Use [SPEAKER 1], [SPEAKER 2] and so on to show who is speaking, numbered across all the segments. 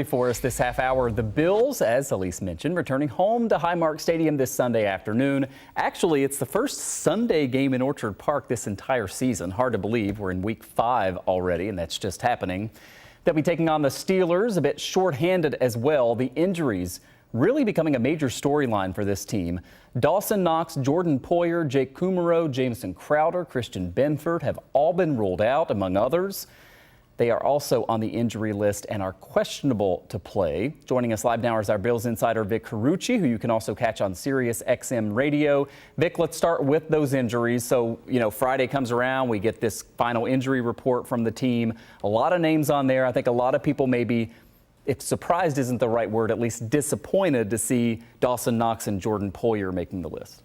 [SPEAKER 1] For us this half hour, the Bills, as Elise mentioned, returning home to Highmark Stadium this Sunday afternoon. Actually, it's the first Sunday game in Orchard Park this entire season. Hard to believe we're in week 5 already, and that's just happening. They'll be taking on the Steelers, a bit shorthanded as well. The injuries really becoming a major storyline for this team. Dawson Knox, Jordan Poyer, Jake Kumerow, Jameson Crowder, Christian Benford have all been ruled out, among others. They are also on the injury list and are questionable to play. Joining us live now is our Bills insider Vic Carucci, who you can also catch on Sirius XM Radio. Vic, let's start with those injuries. So, Friday comes around, we get this final injury report from the team. A lot of names on there. I think a lot of people maybe, if surprised isn't the right word, at least disappointed to see Dawson Knox and Jordan Poyer making the list.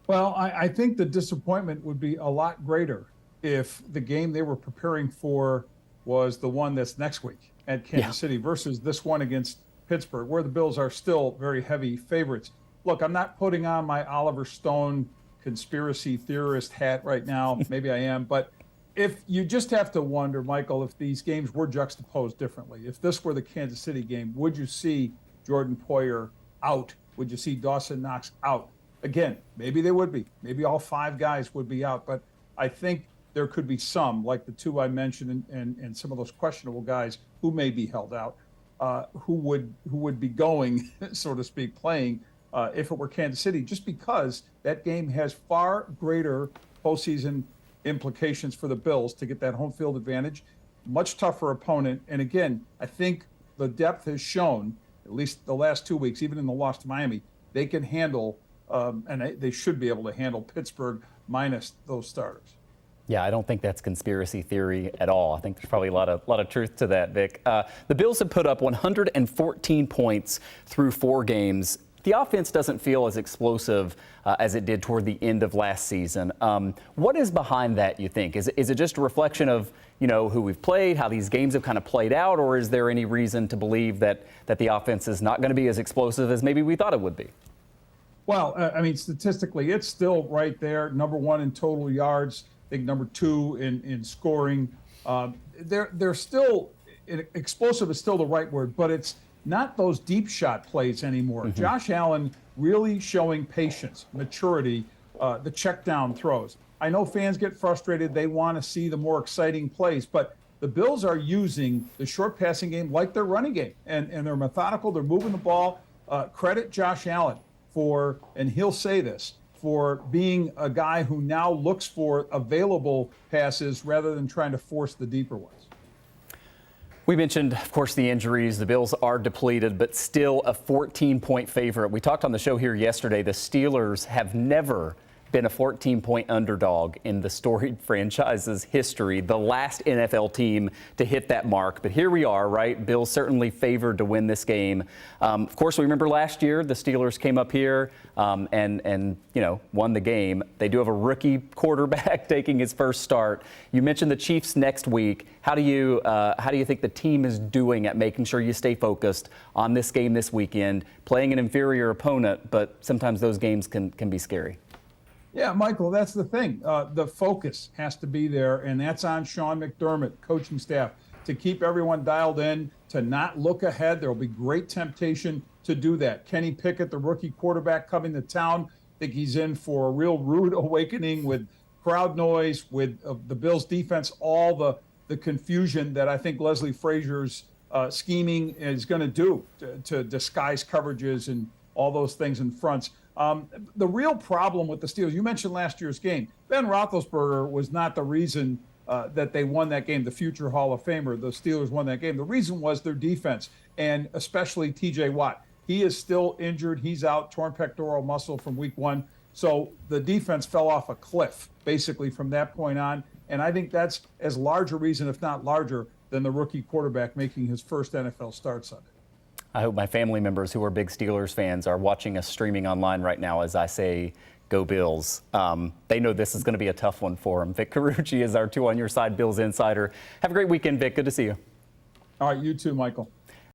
[SPEAKER 2] Well, I think the disappointment would be a lot greater if the game they were preparing for was the one that's next week at Kansas City versus this one against Pittsburgh, where the Bills are still very heavy favorites. Look, I'm not putting on my Oliver Stone conspiracy theorist hat right now. Maybe I am. But if you just have to wonder, Michael, if these games were juxtaposed differently, if this were the Kansas City game, would you see Jordan Poyer out? Would you see Dawson Knox out? Again, maybe they would be. Maybe all 5 guys would be out. But I think there could be some, like the 2 I mentioned, and some of those questionable guys who may be held out, who would be going, so to speak, playing if it were Kansas City, just because that game has far greater postseason implications for the Bills to get that home field advantage. Much tougher opponent. And again, I think the depth has shown, at least the last 2 weeks, even in the loss to Miami, they can handle, and they should be able to handle Pittsburgh minus those starters.
[SPEAKER 1] Yeah, I don't think that's conspiracy theory at all. I think there's probably a lot of truth to that, Vic. The Bills have put up 114 points through 4 games. The offense doesn't feel as explosive as it did toward the end of last season. What is behind that, you think? Is it just a reflection of, who we've played, how these games have kind of played out, or is there any reason to believe that the offense is not going to be as explosive as maybe we thought it would be?
[SPEAKER 2] Well, statistically, it's still right there, number 1 in total yards. I think number 2 in scoring. They're still, explosive is still the right word, but it's not those deep shot plays anymore. Mm-hmm. Josh Allen really showing patience, maturity, the check down throws. I know fans get frustrated. They want to see the more exciting plays, but the Bills are using the short passing game like their running game, and they're methodical. They're moving the ball. Credit Josh Allen for, and he'll say this, for being a guy who now looks for available passes rather than trying to force the deeper ones.
[SPEAKER 1] We mentioned, of course, the injuries. The Bills are depleted, but still a 14-point favorite. We talked on the show here yesterday. The Steelers have never been a 14-point underdog in the storied franchise's history, the last NFL team to hit that mark. But here we are, right? Bills certainly favored to win this game. Of course, we remember last year the Steelers came up here and won the game. They do have a rookie quarterback taking his first start. You mentioned the Chiefs next week. How do you think the team is doing at making sure you stay focused on this game this weekend, playing an inferior opponent, but sometimes those games can be scary?
[SPEAKER 2] Yeah, Michael, that's the thing. The focus has to be there, and that's on Sean McDermott, coaching staff, to keep everyone dialed in, to not look ahead. There will be great temptation to do that. Kenny Pickett, the rookie quarterback coming to town, I think he's in for a real rude awakening with crowd noise, with the Bills' defense, all the confusion that I think Leslie Frazier's scheming is going to do to disguise coverages and all those things in fronts. The real problem with the Steelers, you mentioned last year's game. Ben Roethlisberger was not the reason that they won that game, the future Hall of Famer. The Steelers won that game. The reason was their defense, and especially T.J. Watt. He is still injured. He's out, torn pectoral muscle from week 1. So the defense fell off a cliff, basically, from that point on. And I think that's as large a reason, if not larger, than the rookie quarterback making his first NFL start Sunday.
[SPEAKER 1] I hope my family members who are big Steelers fans are watching us streaming online right now as I say, go Bills. They know this is going to be a tough one for them. Vic Carucci is our 2 on your side Bills insider. Have a great weekend, Vic. Good to see you.
[SPEAKER 2] All right, you too, Michael.